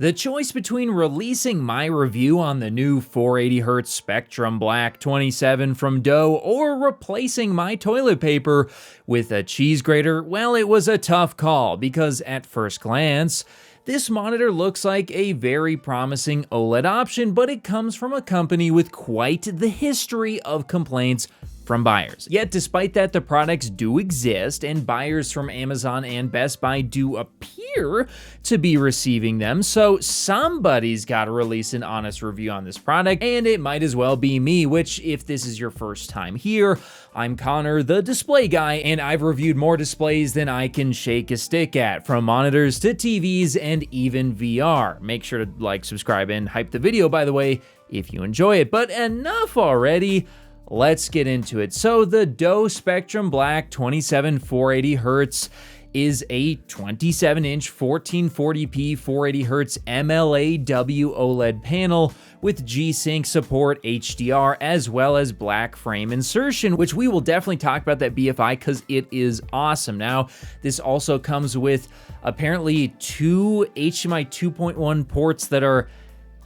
The choice between releasing my review on the new 480Hz Spectrum Black 27 from Doe or replacing my toilet paper with a cheese grater, well, it was a tough call because at first glance, this monitor looks like a very promising OLED option, but it comes from a company with quite the history of complaints from buyers. Yet despite that, the products do exist and buyers from Amazon and Best Buy do appear to be receiving them, so somebody's got to release an honest review on this product, and it might as well be me, which if this is your first time here, I'm Connor, the display guy, and I've reviewed more displays than I can shake a stick at, from monitors to TVs and even VR. Make sure to like, subscribe, and hype the video, by the way, if you enjoy it. But enough already. Let's get into it. So the Doe Spectrum Black 27 480Hz is a 27-inch 1440p 480Hz MLA WOLED panel with G-Sync support, HDR, as well as black frame insertion, which we will definitely talk about that BFI because it is awesome. Now, this also comes with apparently two HDMI 2.1 ports that are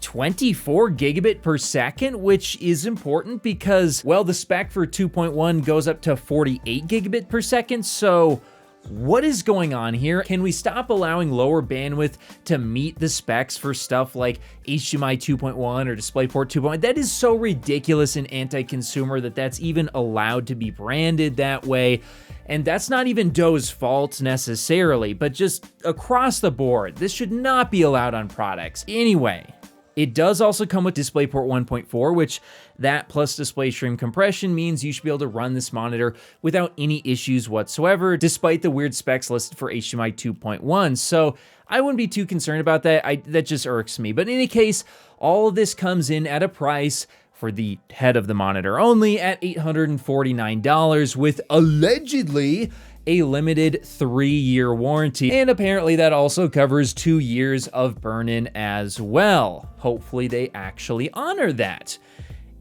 24 gigabit per second, which is important because, well, the spec for 2.1 goes up to 48 gigabit per second, so what is going on here? Can we stop allowing lower bandwidth to meet the specs for stuff like HDMI 2.1 or DisplayPort 2.1? That is so ridiculous and anti-consumer that that's even allowed to be branded that way. And that's not even Doe's fault necessarily, but just across the board, this should not be allowed on products. Anyway, it does also come with DisplayPort 1.4, which that plus display stream compression means you should be able to run this monitor without any issues whatsoever, despite the weird specs listed for HDMI 2.1. So I wouldn't be too concerned about that. That just irks me. But in any case, all of this comes in at a price for the head of the monitor only at $849 with allegedly a limited 3-year warranty, and apparently that also covers 2 years of burn-in as well. Hopefully they actually honor that.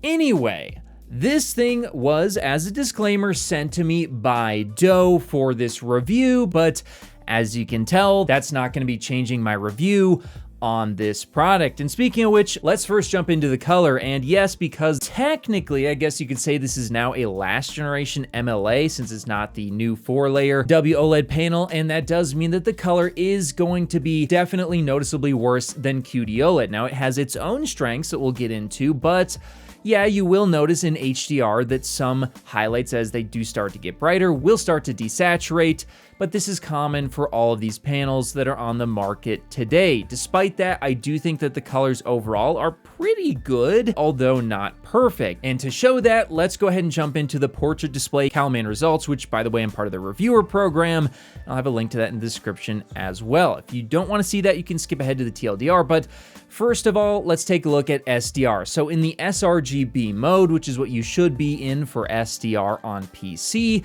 Anyway, this thing was, as a disclaimer, sent to me by Doe for this review, but as you can tell, that's not going to be changing my review on this product. And speaking of which, let's first jump into the color. And yes, because technically, I guess you could say this is now a last generation MLA since it's not the new 4-layer WOLED panel, and that does mean that the color is going to be definitely noticeably worse than QD-OLED. Now, it has its own strengths that we'll get into, but yeah, you will notice in HDR that some highlights, as they do start to get brighter, will start to desaturate, but this is common for all of these panels that are on the market today. Despite that, I do think that the colors overall are pretty good, although not perfect. And to show that, let's go ahead and jump into the portrait display CalMAN results, which, by the way, I'm part of the reviewer program. I'll have a link to that in the description as well. If you don't want to see that, you can skip ahead to the TLDR, but first of all, let's take a look at SDR. So in the sRGB mode, which is what you should be in for SDR on PC,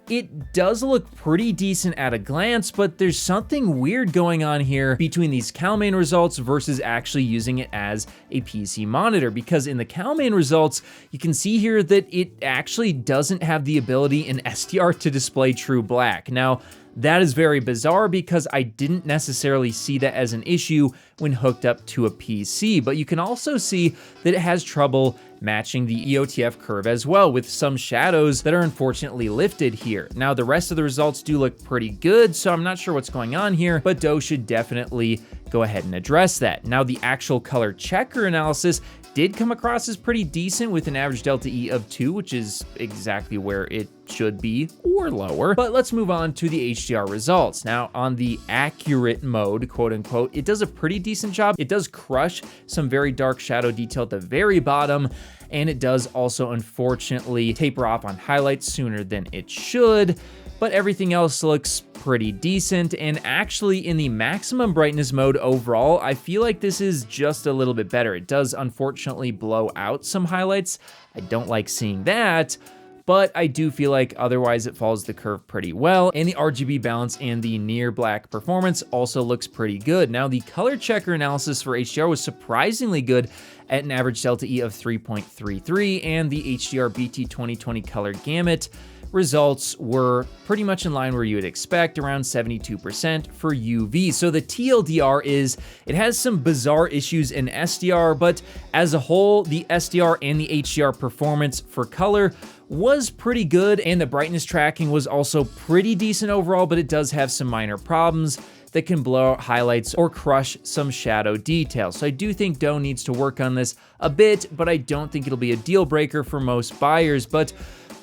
it does look pretty decent at a glance, but there's something weird going on here between these CalMAN results versus actually using it as a PC monitor, because in the CalMAN results, you can see here that it actually doesn't have the ability in SDR to display true black. Now, that is very bizarre because I didn't necessarily see that as an issue when hooked up to a PC, but you can also see that it has trouble matching the EOTF curve as well, with some shadows that are unfortunately lifted here. Now, the rest of the results do look pretty good, so I'm not sure what's going on here, but Doe should definitely go ahead and address that. Now, the actual color checker analysis did come across as pretty decent with an average delta E of 2, which is exactly where it should be or lower. But let's move on to the HDR results. Now, on the accurate mode, quote unquote, it does a pretty decent job. It does crush some very dark shadow detail at the very bottom, and it does also unfortunately taper off on highlights sooner than it should, but everything else looks pretty decent. And actually in the maximum brightness mode overall, I feel like this is just a little bit better. It does unfortunately blow out some highlights. I don't like seeing that, but I do feel like otherwise it follows the curve pretty well. And the RGB balance and the near black performance also looks pretty good. Now, the color checker analysis for HDR was surprisingly good at an average delta E of 3.33, and the HDR BT 2020 color gamut results were pretty much in line where you would expect, around 72% for UV. So the TLDR is, it has some bizarre issues in SDR, but as a whole, the SDR and the HDR performance for color was pretty good, and the brightness tracking was also pretty decent overall, but it does have some minor problems that can blow out highlights or crush some shadow details. So I do think Doe needs to work on this a bit, but I don't think it'll be a deal breaker for most buyers. But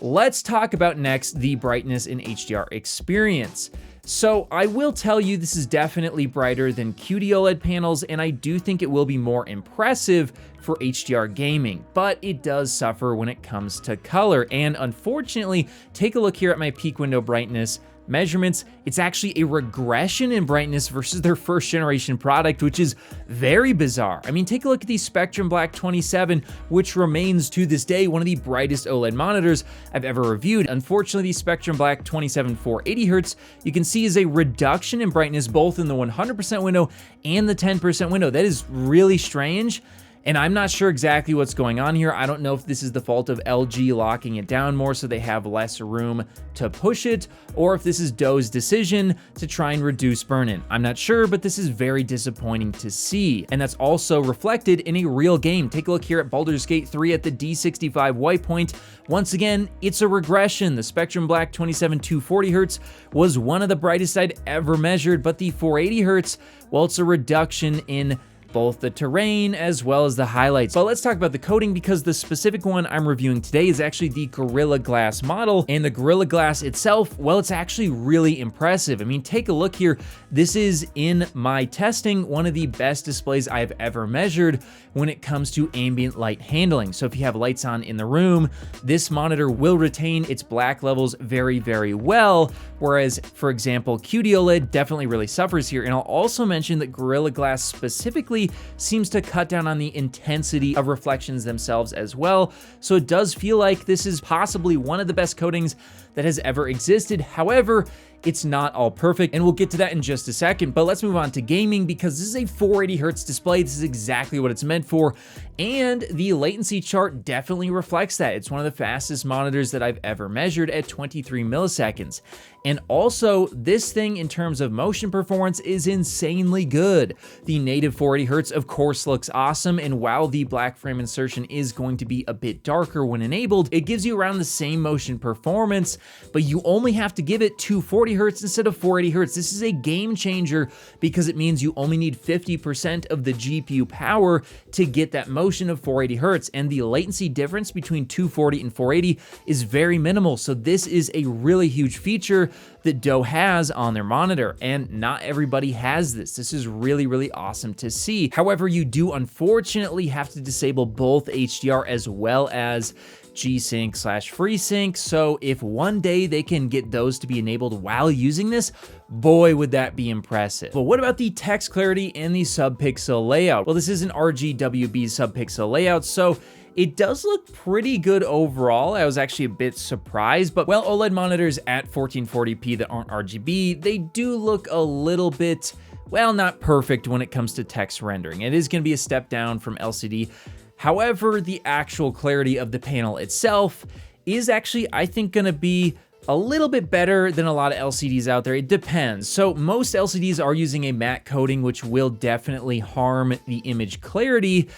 let's talk about next the brightness in HDR experience. So I will tell you, this is definitely brighter than QD-OLED panels, and I do think it will be more impressive for HDR gaming, but it does suffer when it comes to color. And unfortunately, take a look here at my peak window brightness measurements. It's actually a regression in brightness versus their first generation product, which is very bizarre. I mean, take a look at the Spectrum Black 27, which remains to this day one of the brightest OLED monitors I've ever reviewed. Unfortunately, the Spectrum Black 27 480Hz, you can see is a reduction in brightness both in the 100% window and the 10% window. That is really strange. And I'm not sure exactly what's going on here. I don't know if this is the fault of LG locking it down more so they have less room to push it, or if this is Doe's decision to try and reduce burn-in. I'm not sure, but this is very disappointing to see. And that's also reflected in a real game. Take a look here at Baldur's Gate 3 at the D65 white point. Once again, it's a regression. The Spectrum Black 27 240Hz was one of the brightest I'd ever measured, but the 480Hz, well, it's a reduction in both the terrain as well as the highlights. But let's talk about the coating, because the specific one I'm reviewing today is actually the Gorilla Glass model, and the Gorilla Glass itself, well, it's actually really impressive. I mean, take a look here. This is, in my testing, one of the best displays I've ever measured when it comes to ambient light handling. So if you have lights on in the room, this monitor will retain its black levels very, very well, whereas, for example, QD-OLED definitely really suffers here. And I'll also mention that Gorilla Glass specifically seems to cut down on the intensity of reflections themselves as well. So it does feel like this is possibly one of the best coatings that has ever existed. However, it's not all perfect, and we'll get to that in just a second. But let's move on to gaming, because this is a 480Hz display. This is exactly what it's meant for, and the latency chart definitely reflects that. It's one of the fastest monitors that I've ever measured at 23 milliseconds. And also, this thing in terms of motion performance is insanely good. The native 480Hz, of course, looks awesome, and while the black frame insertion is going to be a bit darker when enabled, it gives you around the same motion performance, but you only have to give it 240Hz instead of 480Hz. This is a game changer because it means you only need 50% of the GPU power to get that motion of 480Hz, and the latency difference between 240 and 480 is very minimal. So this is a really huge feature that Doe has on their monitor, and not everybody has this. This is really, really awesome to see. However, you do unfortunately have to disable both HDR as well as G-Sync/FreeSync, so if one day they can get those to be enabled while using this, boy, would that be impressive. But what about the text clarity and the subpixel layout? Well, this is an RGWB subpixel layout, so it does look pretty good overall. I was actually a bit surprised, but well, OLED monitors at 1440p that aren't RGB, they do look a little bit, well, not perfect when it comes to text rendering. It is going to be a step down from LCD. However, the actual clarity of the panel itself is actually, I think, going to be a little bit better than a lot of LCDs out there. It depends. So most LCDs are using a matte coating, which will definitely harm the image clarity.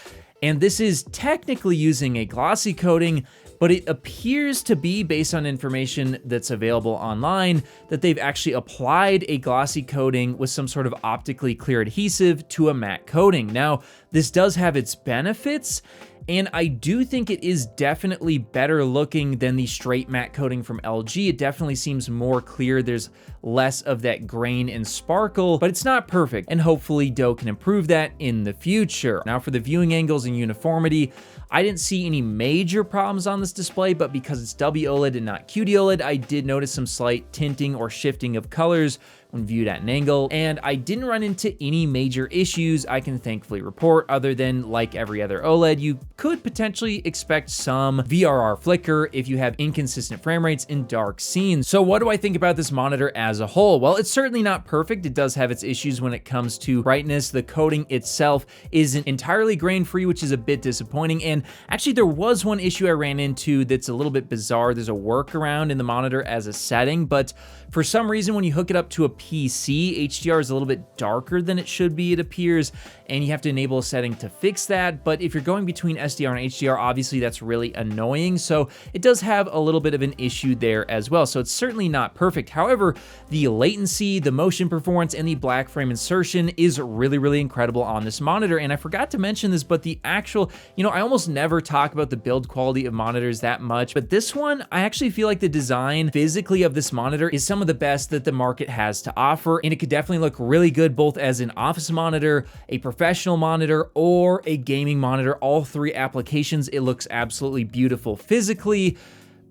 And this is technically using a glossy coating, but it appears to be, based on information that's available online, that they've actually applied a glossy coating with some sort of optically clear adhesive to a matte coating. Now, this does have its benefits, and I do think it is definitely better looking than the straight matte coating from LG. It definitely seems more clear. There's less of that grain and sparkle, but it's not perfect, and hopefully Doe can improve that in the future. Now, for the viewing angles and uniformity, I didn't see any major problems on this display, but because it's WOLED and not QD-OLED, I did notice some slight tinting or shifting of colors when viewed at an angle, and I didn't run into any major issues I can thankfully report, other than, like every other OLED, you could potentially expect some VRR flicker if you have inconsistent frame rates in dark scenes. So what do I think about this monitor as as a whole. While it's certainly not perfect, it does have its issues when it comes to brightness. The coating itself isn't entirely grain-free, which is a bit disappointing. And actually, there was one issue I ran into that's a little bit bizarre. There's a workaround in the monitor as a setting, but for some reason, when you hook it up to a PC, HDR is a little bit darker than it should be, it appears, and you have to enable a setting to fix that. But if you're going between SDR and HDR, obviously that's really annoying. So it does have a little bit of an issue there as well. So it's certainly not perfect. However, the latency, the motion performance, and the black frame insertion is really, really incredible on this monitor. And I forgot to mention this, but the actual, I almost never talk about the build quality of monitors that much, but this one, I actually feel like the design physically of this monitor is some of the best that the market has to offer. And it could definitely look really good both as an office monitor, a professional monitor, or a gaming monitor. All three applications, it looks absolutely beautiful physically,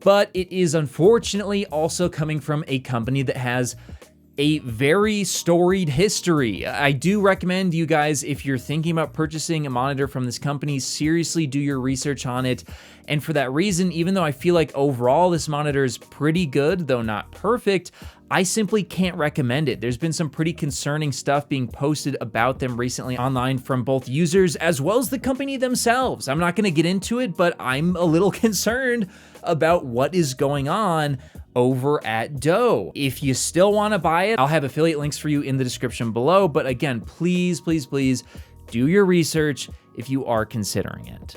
but it is unfortunately also coming from a company that has a very storied history. I do recommend you guys, if you're thinking about purchasing a monitor from this company, seriously do your research on it. And for that reason, even though I feel like overall this monitor is pretty good, though not perfect, I simply can't recommend it. There's been some pretty concerning stuff being posted about them recently online from both users as well as the company themselves. I'm not gonna get into it, but I'm a little concerned about what is going on over at Doe. If you still wanna buy it, I'll have affiliate links for you in the description below. But again, please, please, please do your research if you are considering it.